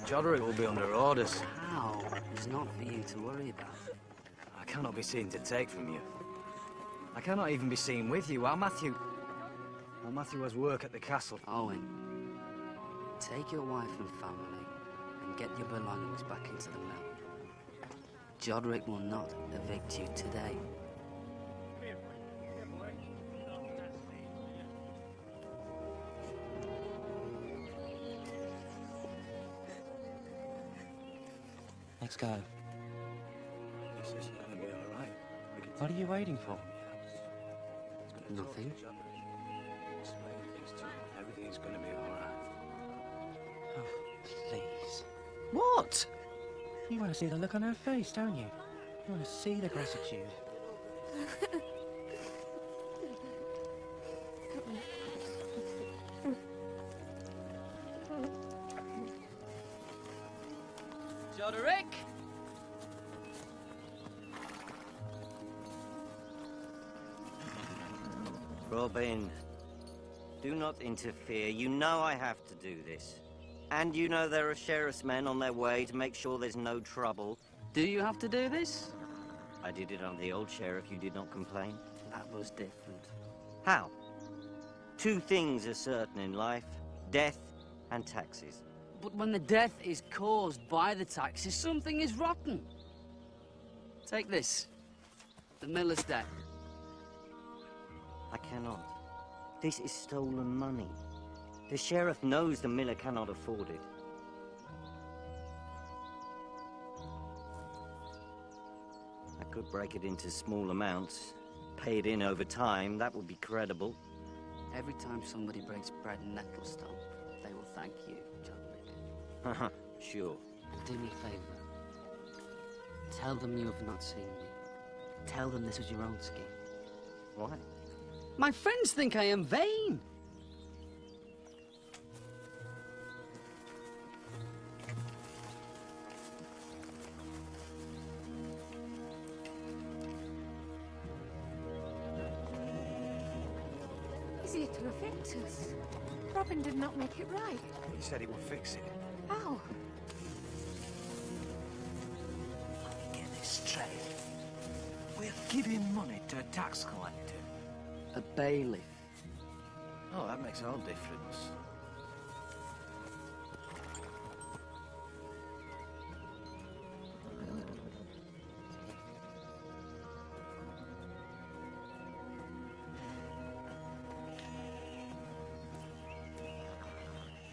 Joderick will be under orders. How is not for you to worry about. I cannot be seen to take from you. I cannot even be seen with you, while Matthew has work at the castle. Owen, take your wife and family and get your belongings back into the mill. Joderick will not evict you today. Let's go. This is gonna be all right. What are you waiting for? Nothing. Explain things to you. Everything's gonna be all right. Oh, please. What? You want to see the look on her face, don't you? You want to see the gratitude. Joderick! Robin, do not interfere. You know I have to do this. And you know there are sheriff's men on their way to make sure there's no trouble. Do you have to do this? I did it on the old sheriff. You did not complain. That was different. How? Two things are certain in life. Death and taxes. But when the death is caused by the taxes, something is rotten. Take this. The miller's debt. I cannot. This is stolen money. The sheriff knows the miller cannot afford it. I could break it into small amounts, pay it in over time. That would be credible. Every time somebody breaks bread in Nettlestone, they will thank you, Joderick. Sure. And do me a favor. Tell them you have not seen me. Tell them this was your own scheme. Why? My friends think I am vain. Is he to evict us? Robin did not make it right. He said he would fix it. How? Let me get this straight. We're giving money to a tax collector. A bailiff. Oh, that makes all difference.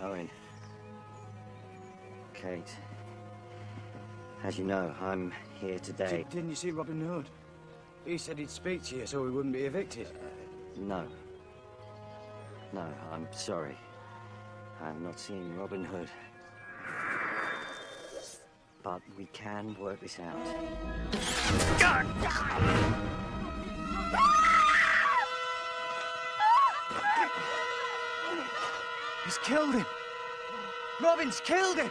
Owen. Kate. As you know, I'm here today. Didn't you see Robin Hood? He said he'd speak to you so we wouldn't be evicted. No. No, I'm sorry. I'm not seeing Robin Hood. But we can work this out. He's killed him! Robin's killed him!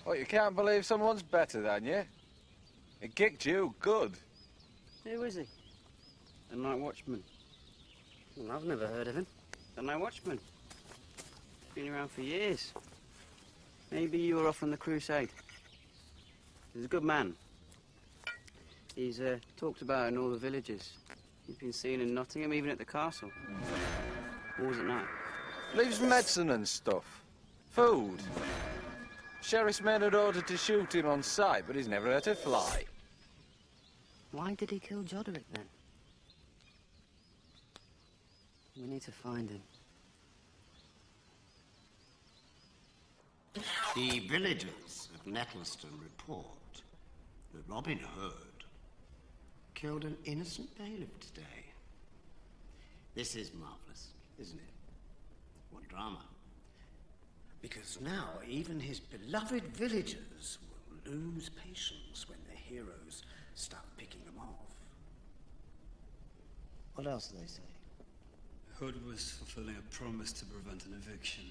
What, you can't believe someone's better than you? He kicked you good. Who is he? A night watchman. Well, I've never heard of him. The Night Watchman. Been around for years. Maybe you were off on the crusade. He's a good man. He's talked about in all the villages. He's been seen in Nottingham, even at the castle. Always at night. Leaves medicine and stuff. Food. Sheriff's men had ordered to shoot him on sight, but he's never hurt a fly. Why did he kill Joderick, then? We need to find him. The villagers of Nettleston report that Robin Hood killed an innocent bailiff today. This is marvelous, isn't it? What drama. Because now even his beloved villagers will lose patience when their heroes start picking them off. What else do they say? Hood was fulfilling a promise to prevent an eviction.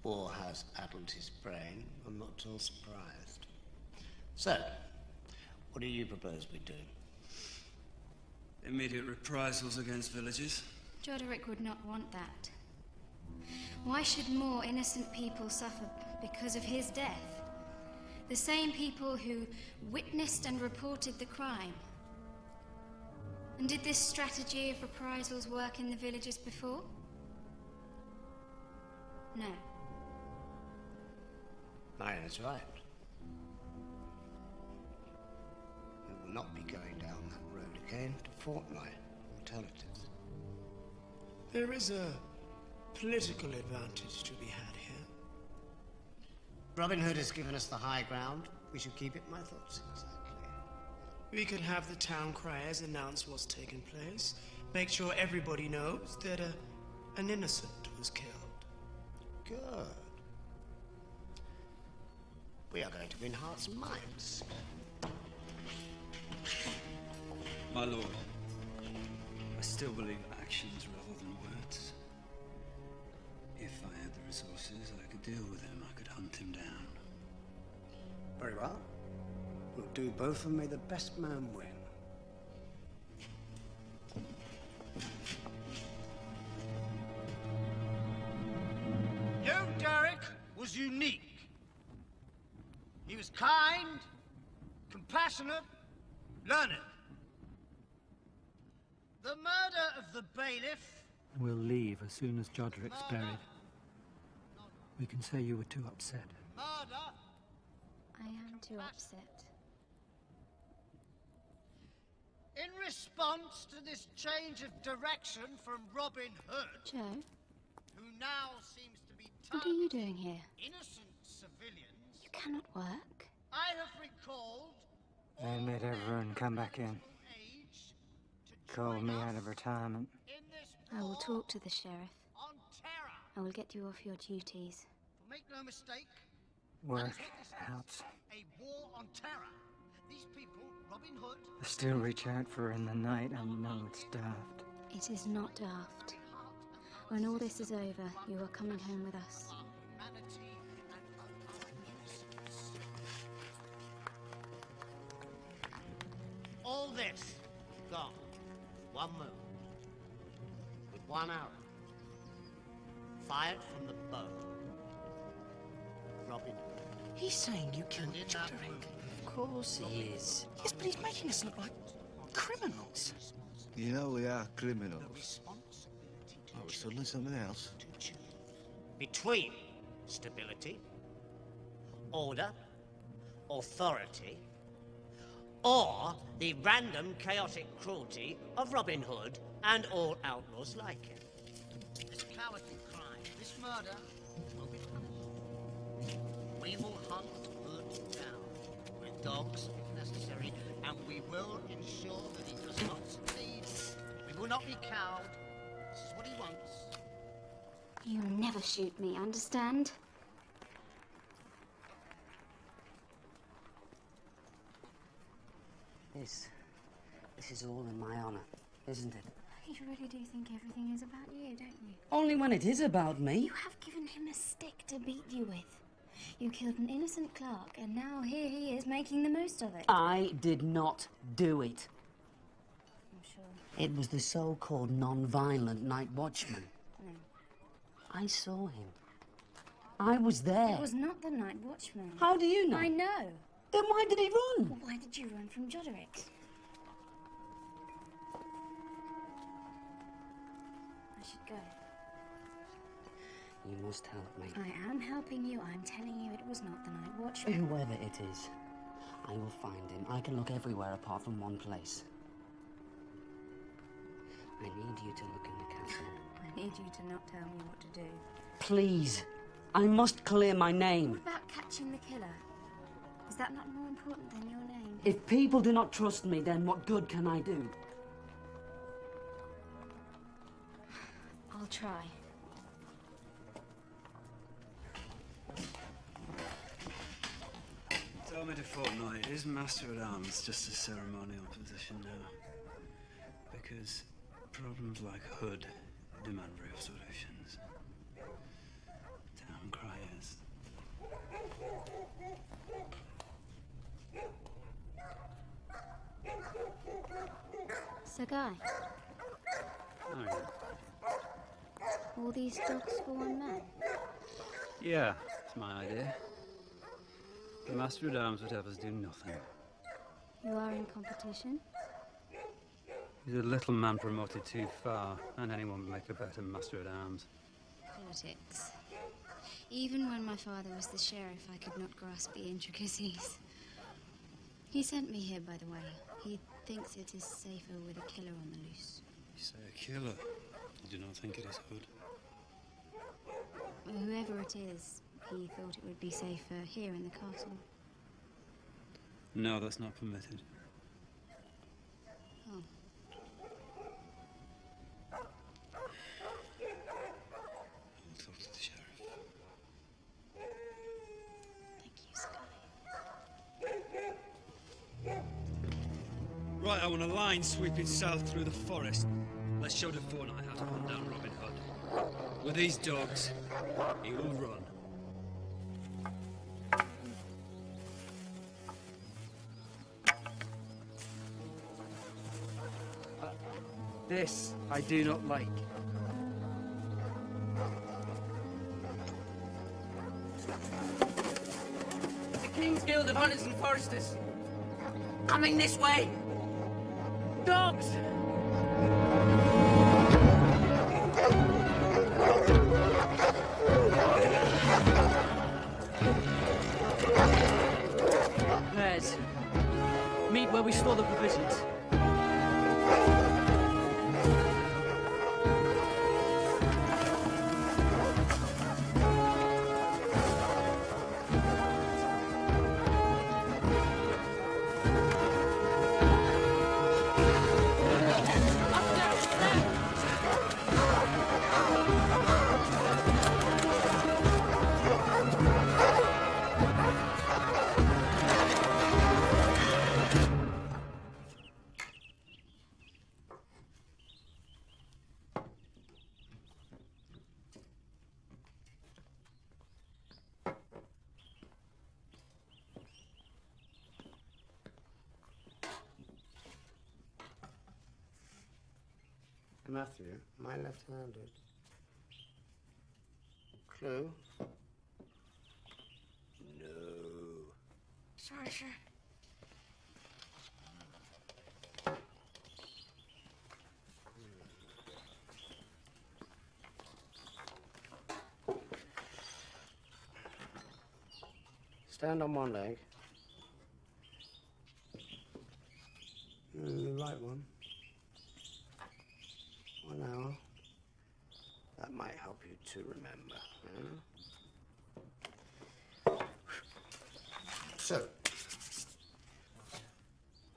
War has addled his brain. I'm not at all surprised. So, what do you propose we do? Immediate reprisals against villages. Joderick would not want that. Why should more innocent people suffer because of his death? The same people who witnessed and reported the crime. And did this strategy of reprisals work in the villages before? No. Aye, that's right. We will not be going down that road again for fortnight alternatives. There is a political advantage to be had here. Robin Hood has given us the high ground. We should keep it, my thoughts, exactly. We could have the town criers announce what's taken place, make sure everybody knows that an innocent was killed. Good. We are going to win hearts and minds. My lord, I still believe actions rather than words. If I had the resources, I could deal with him. I could hunt him down. Very well. We'll do both and may the best man win. Joderick was unique. He was kind, compassionate, learned. The murder of the bailiff... We'll leave as soon as Joderick's buried. We can say you were too upset. Murder! I am too upset. In response to this change of direction from Robin Hood... Joe? ...who now seems to be What are you doing here? innocent civilians... You cannot work. I have recalled... They made everyone come back in. Called me out of retirement. I will talk to the sheriff. On terror. I will get you off your duties. For make no mistake, Work helps. a war on terror. These people, Robin Hood... I still reach out for her in the night, and you know it's daft. It is not daft. When all this is over, you are coming home with us. All this gone. One move. With one arrow. Fired from the bow. Robin Hood. He's saying you killed Joderick. Of course he is. Yes, but he's making us look like criminals. You know we are criminals. Oh, we're suddenly something else. Between stability, order, authority, or the random chaotic cruelty of Robin Hood and all outlaws like him. This cowardly crime, this murder, will be punished. We will hunt Hood down, with dogs if necessary, and we will ensure that he does not succeed. We will not be cowed. This is what he wants. You will never shoot me, understand? This is all in my honor, isn't it? You really do think everything is about you, don't you? Only when it is about me. You have given him a stick to beat you with. You killed an innocent clerk, and now here he is making the most of it. I did not do it. I'm sure. It was the so-called non-violent night watchman. No. I saw him. I was there. It was not the night watchman. How do you know? I know. Then why did he run? Well, why did you run from Joderick? I should go. You must help me. I am helping you. I'm telling you it was not the night watchman. Whoever it is, I will find him. I can look everywhere apart from one place. I need you to look in the castle. I need you to not tell me what to do. Please. I must clear my name. What about catching the killer? Is that not more important than your name? If people do not trust me, then what good can I do? I'll try. Tell me to fortnight. Is Master at Arms just a ceremonial position now? Because problems like Hood demand real solutions. Town criers. Sir Guy, Oh, all these dogs for one man? yeah, it's my idea. The Master at Arms would have us do nothing. You are in competition? He's a little man promoted too far, and anyone would make a better Master at Arms. Politics. Even when my father was the sheriff, I could not grasp the intricacies. He sent me here, by the way. He thinks it is safer with a killer on the loose. You say a killer? You do not think it is Hood? Well, whoever it is, he thought it would be safer here in the castle. No, that's not permitted. Oh. I'll talk to the sheriff. Thank you, Sky. Right, I want a line sweeping south through the forest. Let's show the fortnight how to hunt down Robin Hood. With these dogs, he will run. This I do not like. The King's Guild of Hunters and Foresters. Coming this way. Dogs! Les, meet where we store the provisions. Matthew, am I left-handed? Clue? No. Sorry, sir. Stand on one leg. The right one. 1 hour. That might help you to remember. So,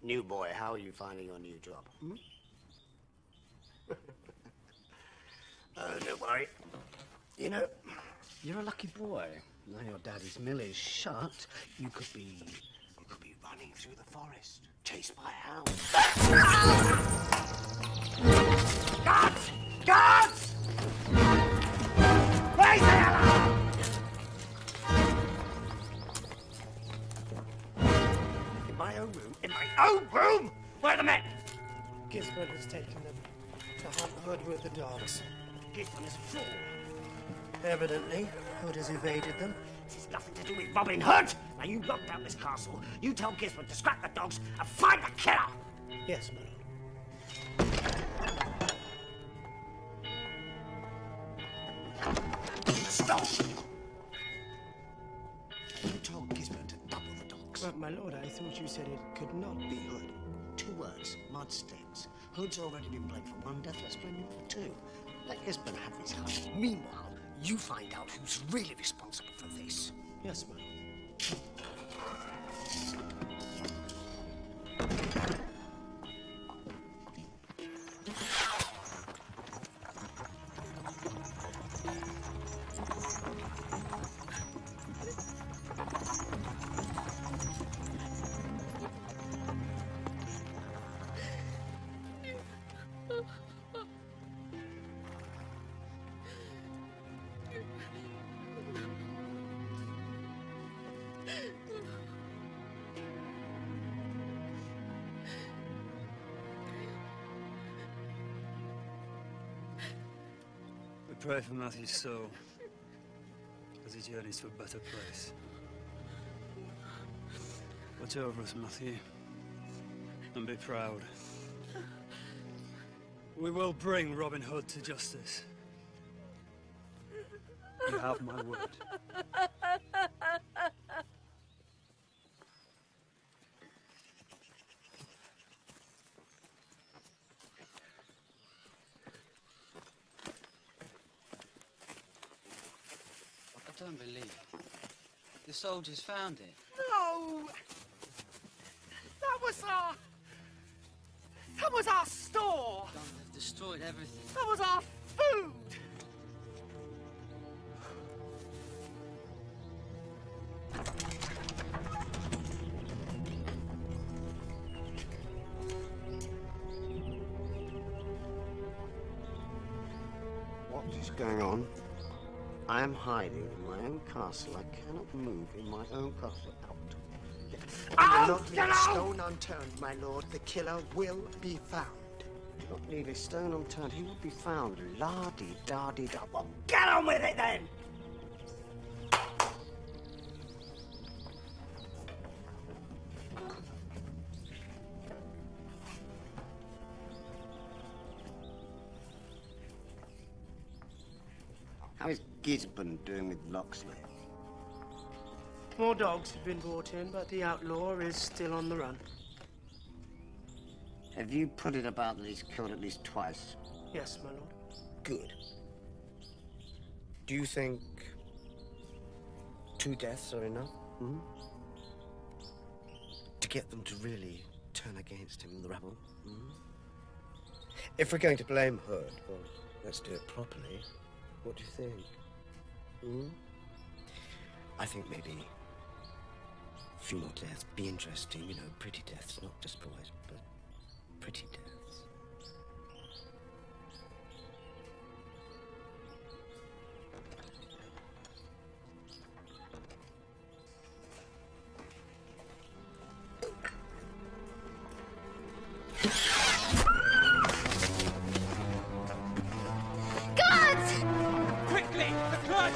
new boy, how are you finding your new job? Oh, don't worry. You know, you're a lucky boy. Now your daddy's mill is shut, you could be running through the forest, chased by hounds. Guards! Guards! Raise the alarm! In my own room? In my own room? Where are the men? Gisborne has taken them to hunt Hood with the dogs. Gisborne is a fool. Evidently, Hood has evaded them. This has nothing to do with Robin Hood. Now you lock down this castle. You tell Gisborne to scrap the dogs and find the killer. Yes, my lord. Stop! You told Gisborne to double the dogs. But, my lord, I thought you said it could not be Hood. 2 words, mud sticks. Hood's already been blamed for 1 death, let's blame him for 2. Let Gisborne have his hunt. Meanwhile, you find out who's really responsible for this. Yes, my lord. Pray for Matthew's soul as he journeys to a better place. Watch over us, Matthew, and be proud. We will bring Robin Hood to justice. You have my word. I don't believe it. The soldiers found it. No! That was our store! Don, they've destroyed everything. That was our food! What is going on? I am hiding in my own castle. I cannot move in my own castle out. I will not leave a stone unturned, my lord. The killer will be found. Do not leave a stone unturned. He will be found. La-di-da-di-da. Well, Get on with it then! how is Gisborne doing with Locksley? More dogs have been brought in, but the outlaw is still on the run. Have you put it about that he's killed at least twice? Yes, my lord. Good. Do you think 2 deaths are enough? Hmm? To get them to really turn against him, the rebel? Hmm? If we're going to blame Hood, well, let's do it properly. What do you think? Hmm? I think maybe a few more deaths. Be interesting, you know, pretty deaths, not just boys, but pretty deaths. Quickly! The Clyde!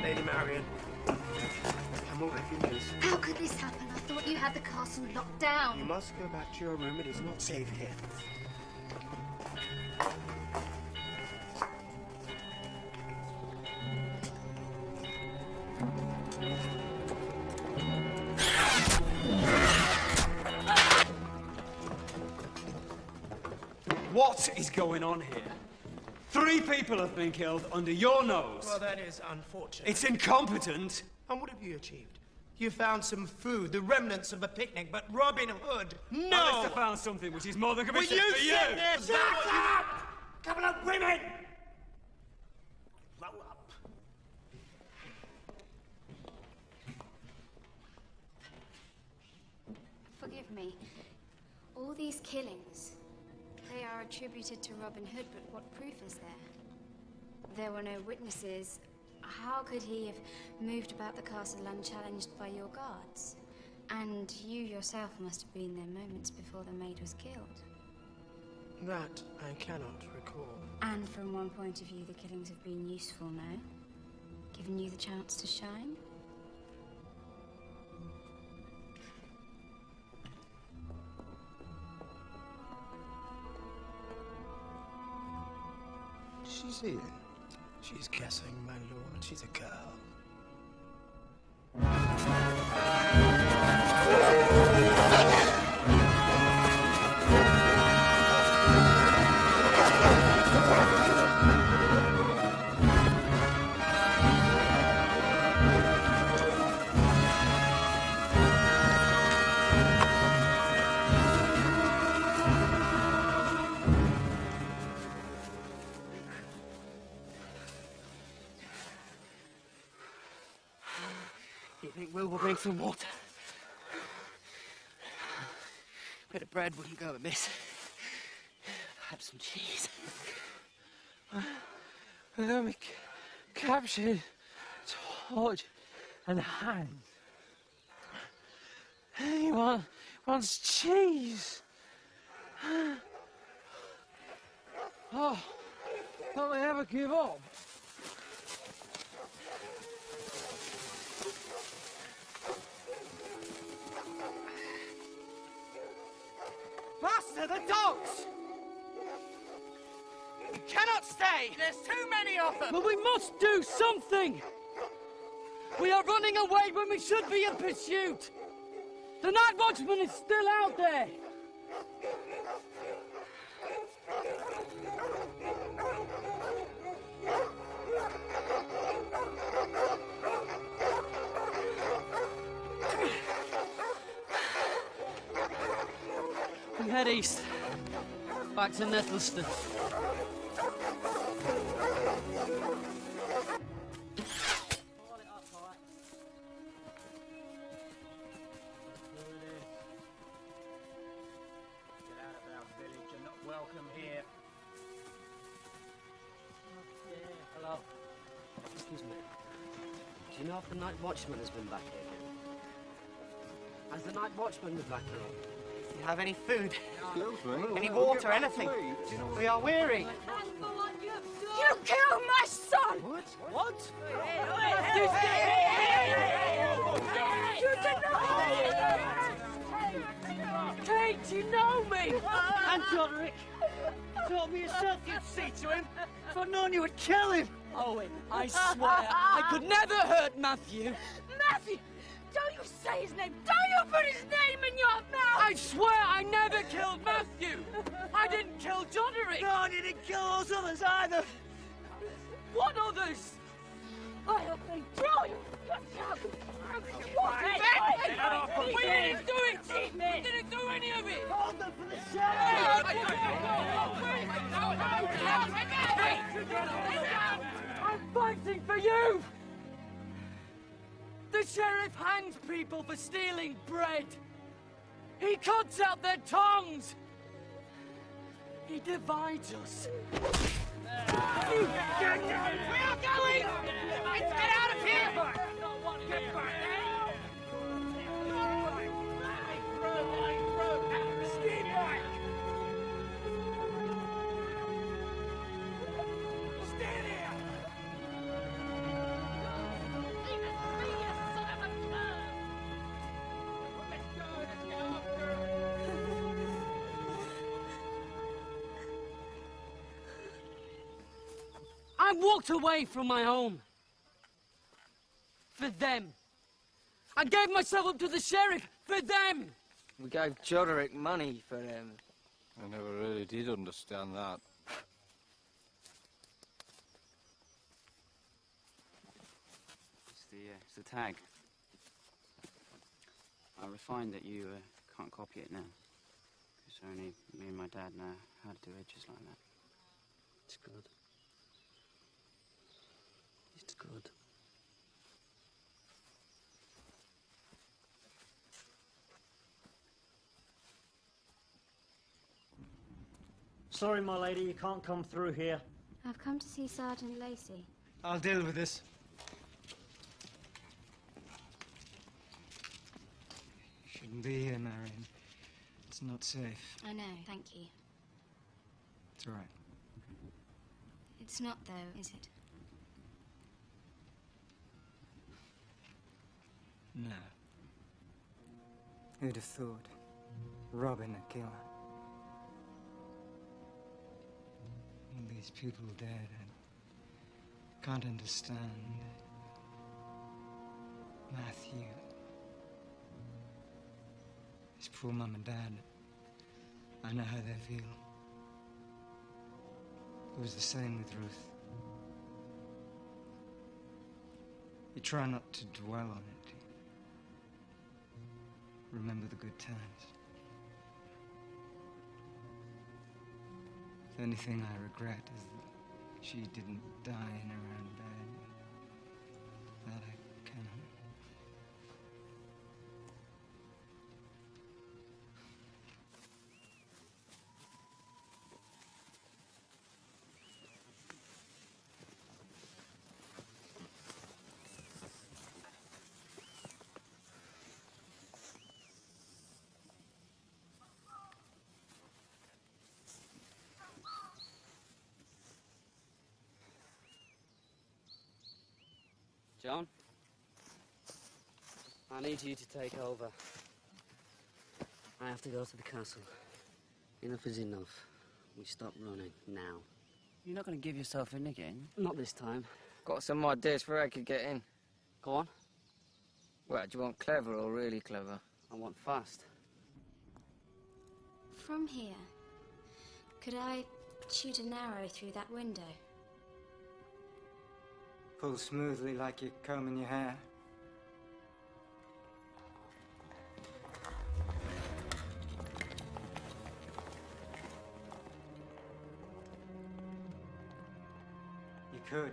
Lady Marion. Come over if you miss. How could this happen? I thought you had the castle locked down. You must go back to your room. It is not safe here. What is going on here? 3 people have been killed under your nose. Well, that is unfortunate. It's incompetent. And what have you achieved? You found some food, the remnants of a picnic, but Robin Hood, no! I must have found something which is more than Will commission you for you. sit there? Shut up! Couple of women! Grow up. Forgive me. All these killings, they are attributed to Robin Hood, but what proof is there? There were no witnesses, How could he have moved about the castle unchallenged by your guards? And you yourself must have been there moments before the maid was killed. That I cannot recall. And from one point of view, the killings have been useful, no? Given you the chance to shine? She's here. She's guessing, my lord. She's a girl. You think Will will bring some water? A bit of bread wouldn't go amiss. Perhaps some cheese. Let me capture torch and hand. Anyone wants cheese? Oh, don't they ever give up? Master, the dogs! You cannot stay! There's too many of them! But we must do something! We are running away when we should be in pursuit! The night watchman is still out there! We head east, back to Nettleston. Welcome here. Hello. Excuse me. Do you know if the night watchman has been back here? Has the night watchman been back here? Do you have any food? Excuse me? Any water, anything? We are weary. You killed my son! What? What? You deny it! Kate, you know me! And Godric! Told me yourself you'd see to him. If I'd known you would kill him! Owen, I swear, I could never hurt Matthew. Matthew! Don't you say his name! Don't you put his name in your mouth! I swear I never killed Matthew! I didn't kill Godric! No, I didn't kill those others either! What others? I hope they throw you! We didn't do it! We didn't do any of it! Hold them for the sheriff! I'm fighting for you! The sheriff hangs people for stealing bread. He cuts out their tongues. He divides us. We are going! Let's get out of here! Get back! I walked away from my home. For them. I gave myself up to the sheriff for them. We gave Joderick money for him. I never really did understand that. It's the tag. I refined that you can't copy it now. Because only me and my dad know how to do edges like that. It's good. It's good. Sorry, my lady, you can't come through here. I've come to see Sergeant Lacey. I'll deal with this. shouldn't be here, Marion. It's not safe. I know, thank you. It's all right. It's not, though, is it? No. Who'd have thought? Robin a killer. All these people dead, I can't understand. Matthew. His poor mum and dad. I know how they feel. It was the same with Ruth. You try not to dwell on it. Remember the good times. The only thing I regret is that she didn't die in her own bed. That I cannot. John? I need you to take over. I have to go to the castle. Enough is enough. We stop running, now. You're not going to give yourself in again? Not this time. Got some ideas for how I could get in. Go on. Well, do you want clever or really clever? I want fast. From here, could I shoot an arrow through that window? Pull smoothly like you're combing your hair. You could.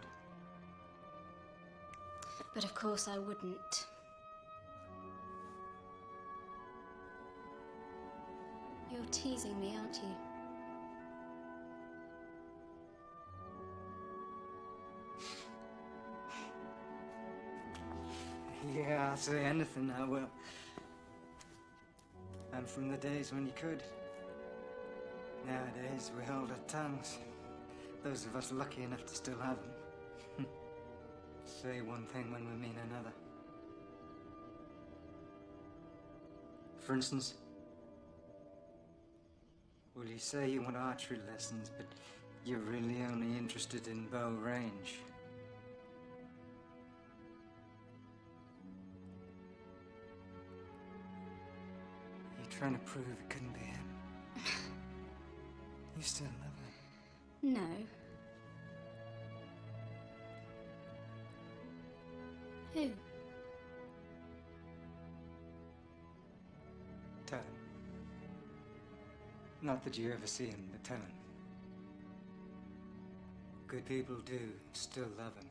But of course I wouldn't. You're teasing me, aren't you? Yeah, I'll say anything I will. And from the days when you could. Nowadays, we hold our tongues. Those of us lucky enough to still have them. Say one thing when we mean another. For instance, well, you say you want archery lessons, but you're really only interested in bow range. You're trying to prove it couldn't be him. You still love him? No. Who? Tell him. Not that you ever see him, but tell him. Good people do still love him.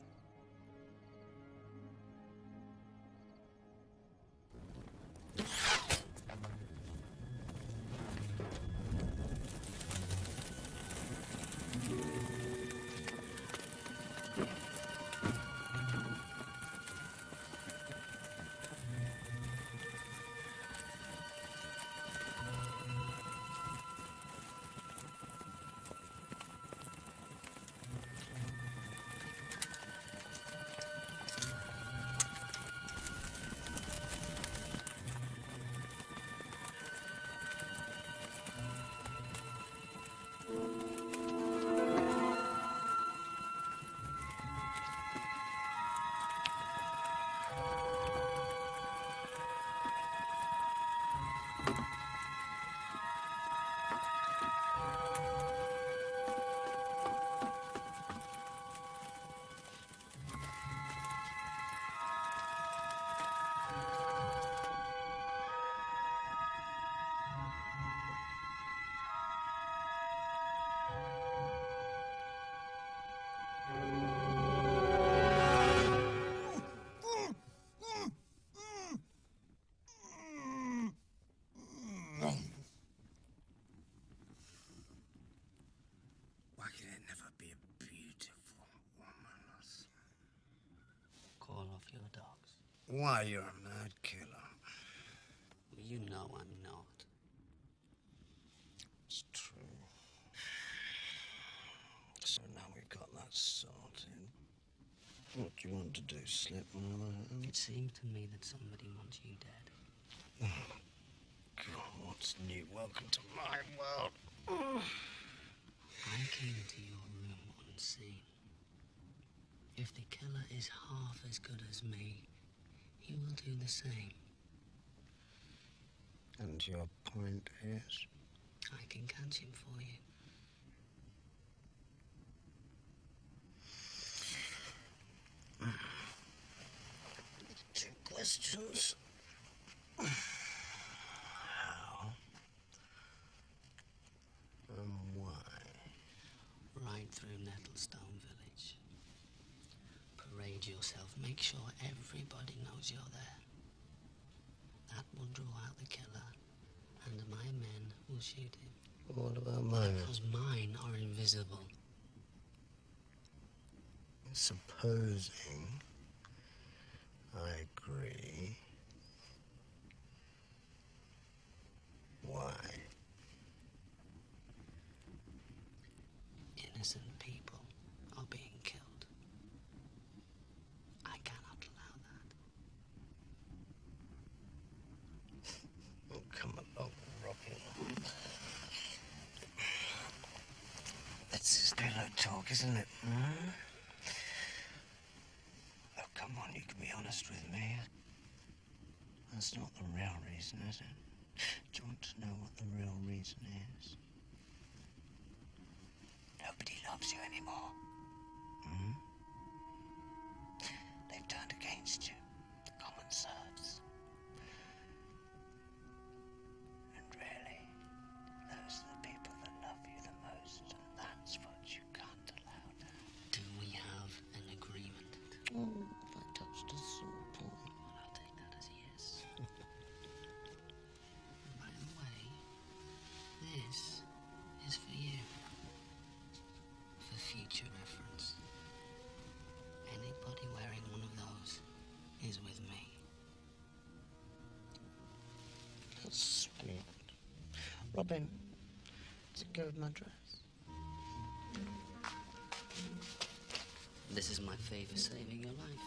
Why can it never be a beautiful woman? Call off your dogs. Why, you're a mad killer. You You know I'm not. It's true. So now we've got that sorted. What do you want to do, slip another hand? It seemed to me that somebody wants you dead. Oh, God, what's new? Welcome to my world. I came into your room unseen. If the killer is half as good as me, he will do the same. And your point is? I can catch him for you. Two questions. How? And why? Right through Nettlestone Village. Parade yourself. Make sure everybody knows you're there. That will draw out the killer, and my men will shoot him. What about mine? Because mine are invisible. Supposing I agree. Why? Innocent people are being killed. I cannot allow that. Oh, come along, Robin. This is pillow talk, isn't it? Hmm? Oh, come on, you can be honest with me. That's not the real reason, is it? Do you want to know what the real reason is? Nobody loves you anymore. Hmm? They've turned against you, the common serfs. And really, those are the people that love you the most, and that's what you can't allow now. Do we have an agreement? Oh, if I touched a sore point. I'll take that as a yes. By the way, this is for you. For future reference. Anybody wearing one of those is with me. That's sweet. Robin, does it go with my dress? This is my favor saving your life.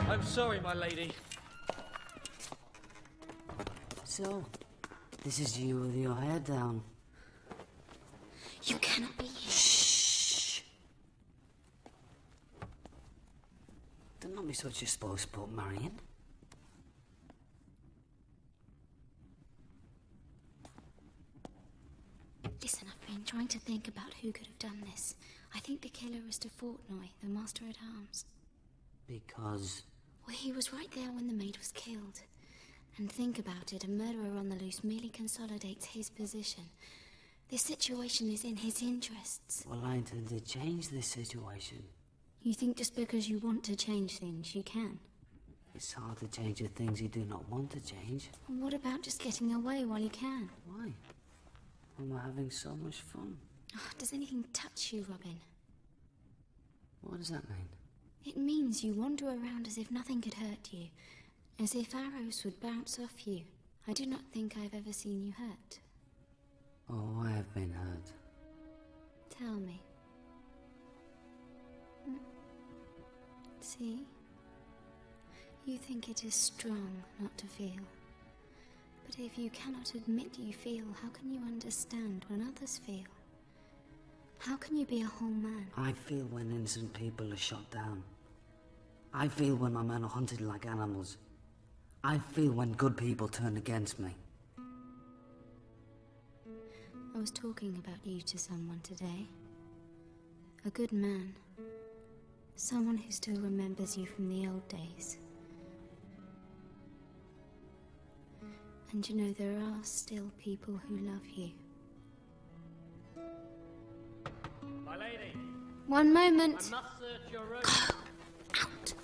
I'm sorry, my lady. So, this is you with your hair down. You cannot be here. Shh! Do not be such a spoilsport, Marion. Listen, I've been trying to think about who could have done this. I think the killer is de Fourtenoy, the master at arms. Because... Well, he was right there when the maid was killed. And think about it, a murderer on the loose merely consolidates his position. This situation is in his interests. Well, I intend to change this situation. You think just because you want to change things, you can? It's hard to change the things you do not want to change. And what about just getting away while you can? Why? When we're having so much fun. Oh, does anything touch you, Robin? What does that mean? It means you wander around as if nothing could hurt you. As if arrows would bounce off you. I do not think I've ever seen you hurt. Oh, I have been hurt. Tell me. See? You think it is strong not to feel. But if you cannot admit you feel, how can you understand when others feel? How can you be a whole man? I feel when innocent people are shot down. I feel when my men are hunted like animals. I feel when good people turn against me. I was talking about you to someone today. A good man. Someone who still remembers you from the old days. And you know, there are still people who love you. My lady. One moment. I must search your room. Out.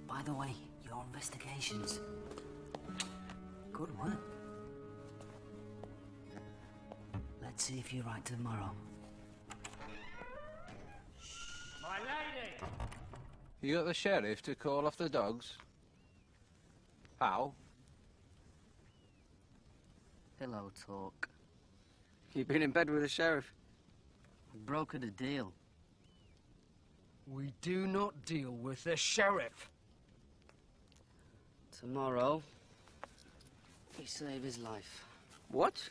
By the way, your investigations. Good work. Let's see if you're right tomorrow. My lady! You got the sheriff to call off the dogs? How? Pillow talk. You've been in bed with the sheriff? We brokered a deal. We do not deal with the sheriff. Tomorrow, we save his life. What?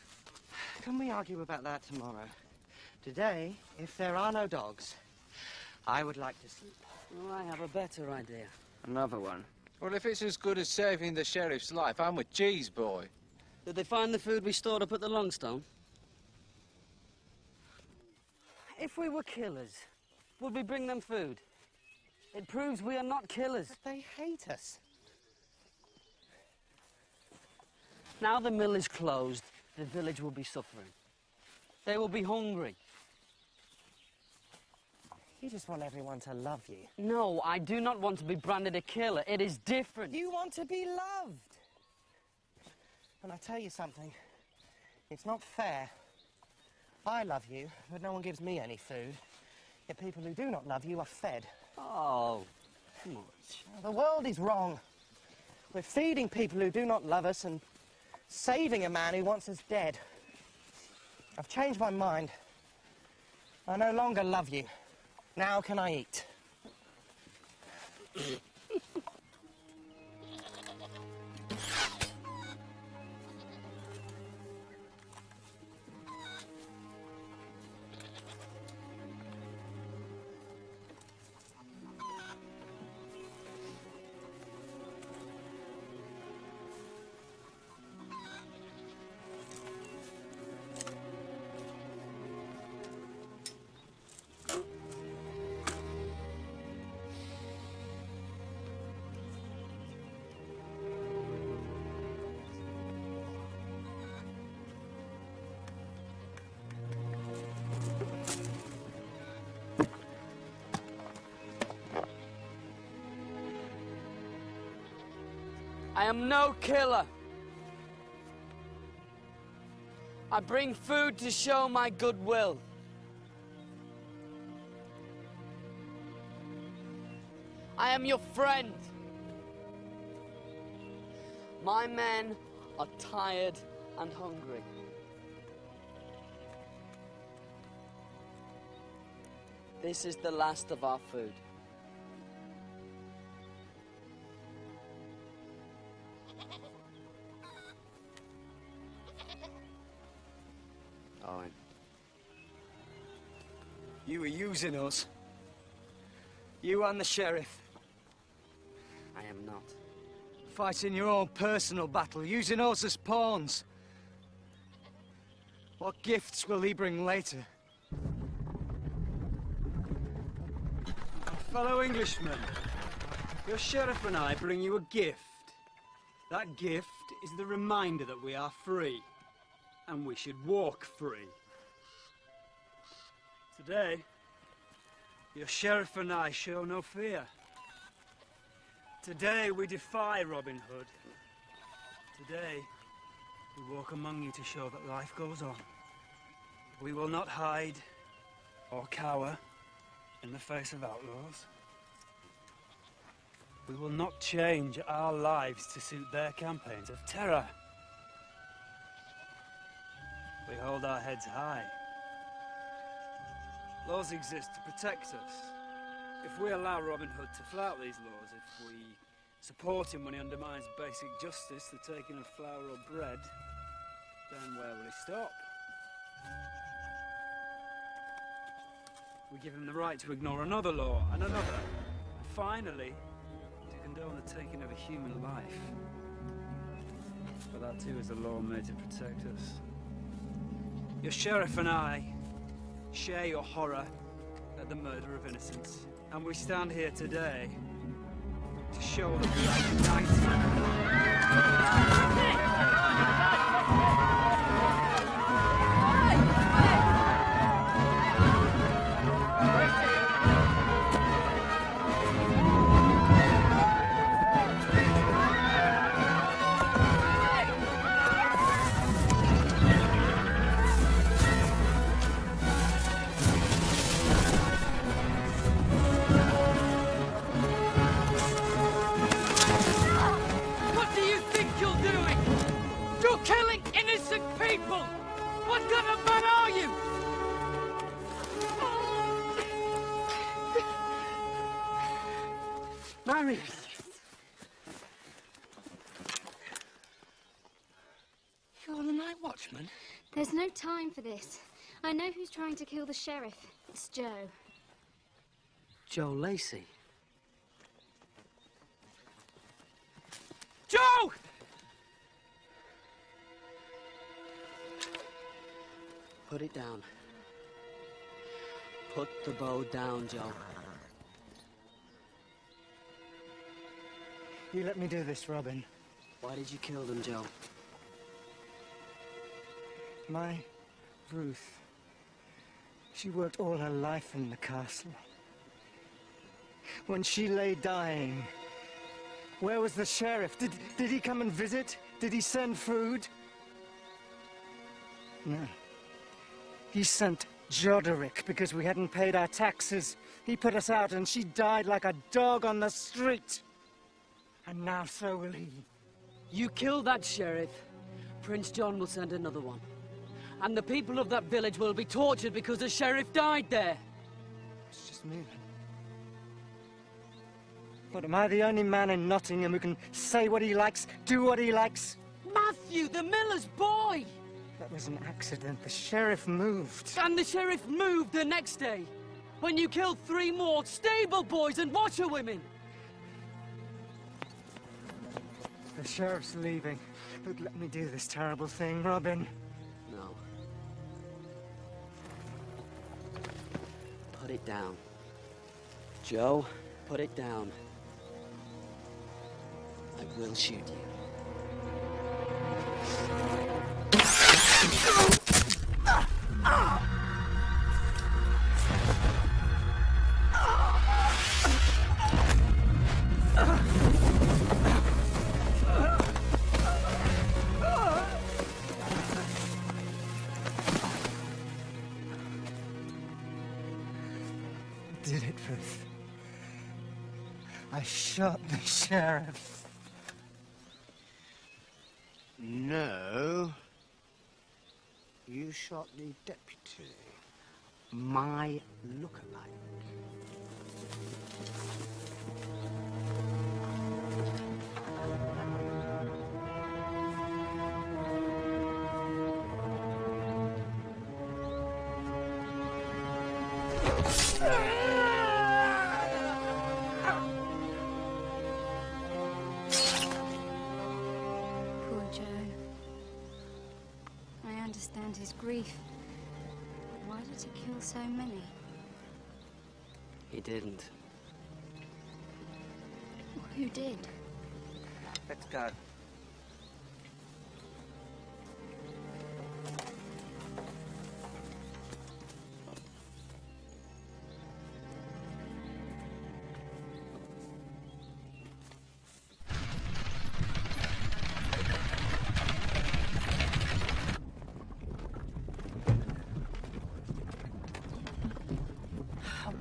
Can we argue about that tomorrow? Today, if there are no dogs, I would like to sleep. Oh, I have a better idea. Another one. Well, if it's as good as saving the sheriff's life, I'm with G's boy. Did they find the food we stored up at the Longstone? If we were killers, would we bring them food? It proves we are not killers. But they hate us. Now the mill is closed, the village will be suffering. They will be hungry. You just want everyone to love you. No, I do not want to be branded a killer. It is different. You want to be loved. And I tell you something, it's not fair. I love you, but no one gives me any food. Yet people who do not love you are fed. Oh, come on. The world is wrong. We're feeding people who do not love us and saving a man who wants us dead. I've changed my mind. I no longer love you. Now can I eat? I am no killer. I bring food to show my goodwill. I am your friend. My men are tired and hungry. This is the last of our food. Owen. You were using us. You and the sheriff. I am not. Fighting your own personal battle, using us as pawns. What gifts will he bring later? Fellow Englishmen, your sheriff and I bring you a gift. That gift is the reminder that we are free, and we should walk free. Today, your sheriff and I show no fear. Today, we defy Robin Hood. Today, we walk among you to show that life goes on. We will not hide or cower in the face of outlaws. We will not change our lives to suit their campaigns of terror. We hold our heads high. Laws exist to protect us. If we allow Robin Hood to flout these laws, if we support him when he undermines basic justice, the taking of flour or bread, then where will he stop? We give him the right to ignore another law and another, and finally, to condone the taking of a human life. But that too is a law made to protect us. Your sheriff and I share your horror at the murder of innocents, and we stand here today to show that we are united. What kind of man are you? Marion! You're the night watchman? There's no time for this. I know who's trying to kill the sheriff. It's Joe. Joe Lacey. Joe! Put it down. Put the bow down, Joe. You let me do this, Robin. Why did you kill them, Joe? My Ruth. She worked all her life in the castle. When she lay dying, where was the sheriff? Did he come and visit? Did he send food? No. He sent Joderick because we hadn't paid our taxes. He put us out and she died like a dog on the street. And now so will he. You killed that sheriff. Prince John will send another one. And the people of that village will be tortured because the sheriff died there. It's just me, then. What, am I the only man in Nottingham who can say what he likes, do what he likes? Matthew, the miller's boy! That was an accident. The sheriff moved. And the sheriff moved the next day, when you killed 3 more stable boys and washerwomen. The sheriff's leaving. But let me do this terrible thing, Robin. No. Put it down. Joe, put it down. I will shoot you. I did it, Ruth. I shot the sheriff. No. You shot the deputy. My lookalike. Poor Joe. I understand his grief. Why did he kill so many? He didn't. Who did? Let's go.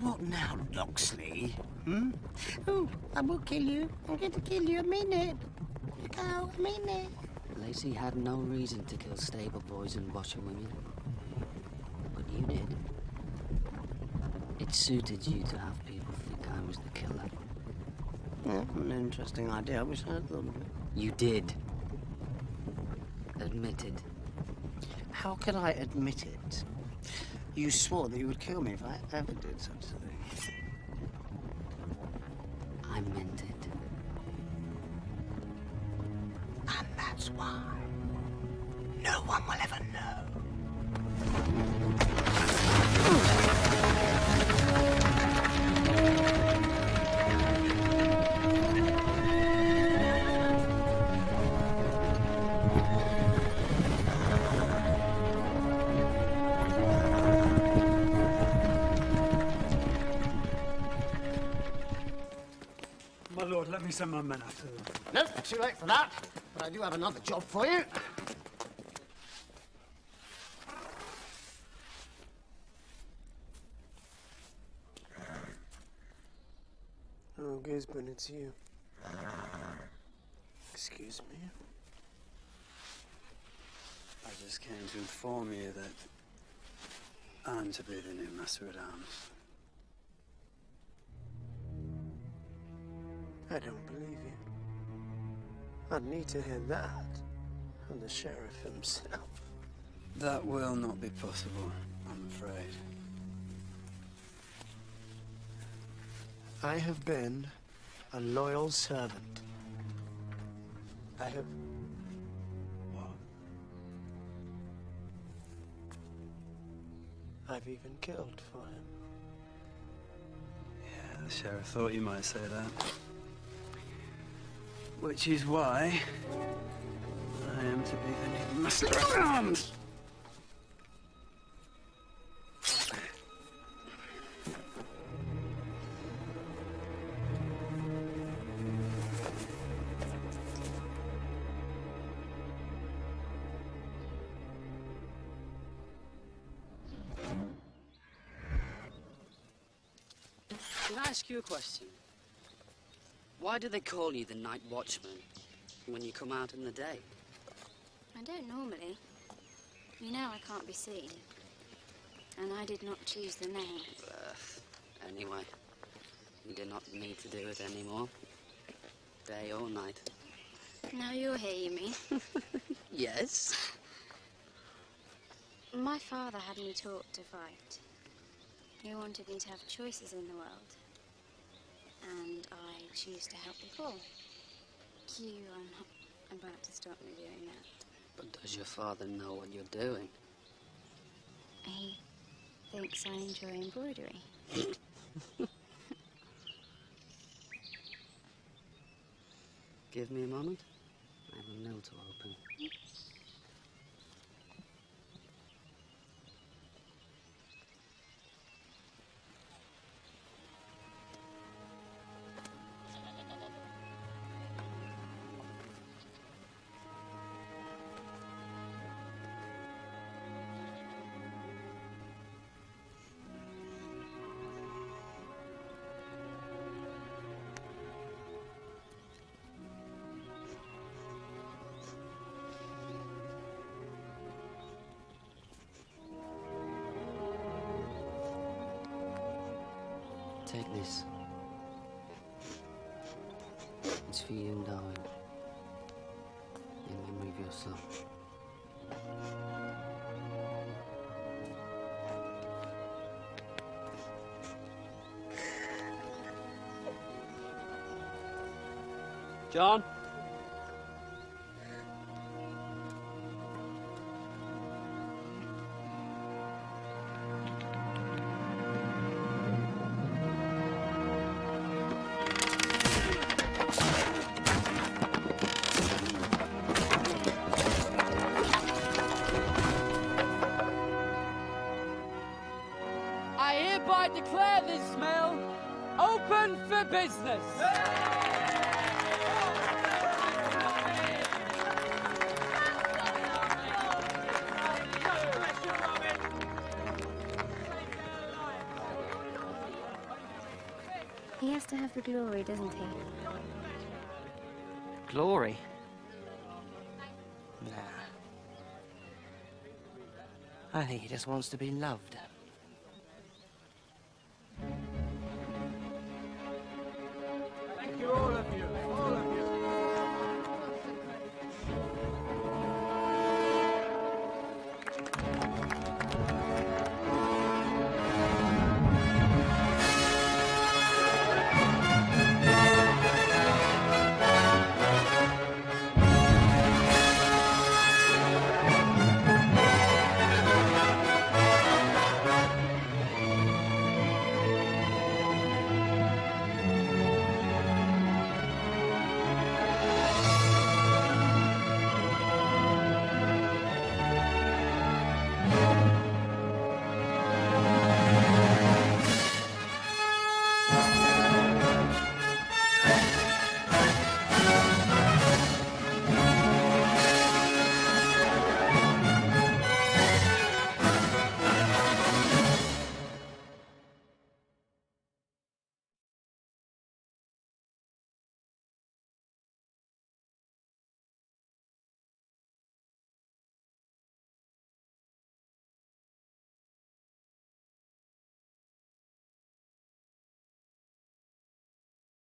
What now, Locksley? Hmm? Oh, I will kill you. I'm going to kill you. I mean it. Look out, I mean it. Lacey had no reason to kill stable boys and washerwomen. But you did. It suited you to have people think I was the killer. Yeah, an interesting idea. I wish I had thought of it. You did. Admitted. How could I admit it? You swore that you would kill me if I ever did such a thing. I meant it. And that's why no one will ever know. My lord, let me send my men after them. No, too late for that. But I do have another job for you. Oh, Gisborne, it's you. Excuse me. As just came to inform you that I'm to be the new Master at Arms. I don't believe you. I'd need to hear that from the sheriff himself. That will not be possible, I'm afraid. I have been a loyal servant. I have... What? I've even killed for him. Yeah, the sheriff thought you might say that. Which is why I am to be the new Master at Arms. Can I ask you a question? Why do they call you the Night Watchman when you come out in the day? I don't normally. You know I can't be seen. And I did not choose the name. Anyway, you do not need to do it anymore. Day or night. Now you're here, you mean? Yes. My father had me taught to fight. He wanted me to have choices in the world. And I choose to help the poor. You are not about to stop me doing that. But does your father know what you're doing? He thinks I enjoy embroidery. Give me a moment. I have a mail to open. Take this. It's for you, darling. In memory of your son. John? I hereby declare this mill open for business. He has to have the glory, doesn't he? Glory? Nah. I think he just wants to be loved.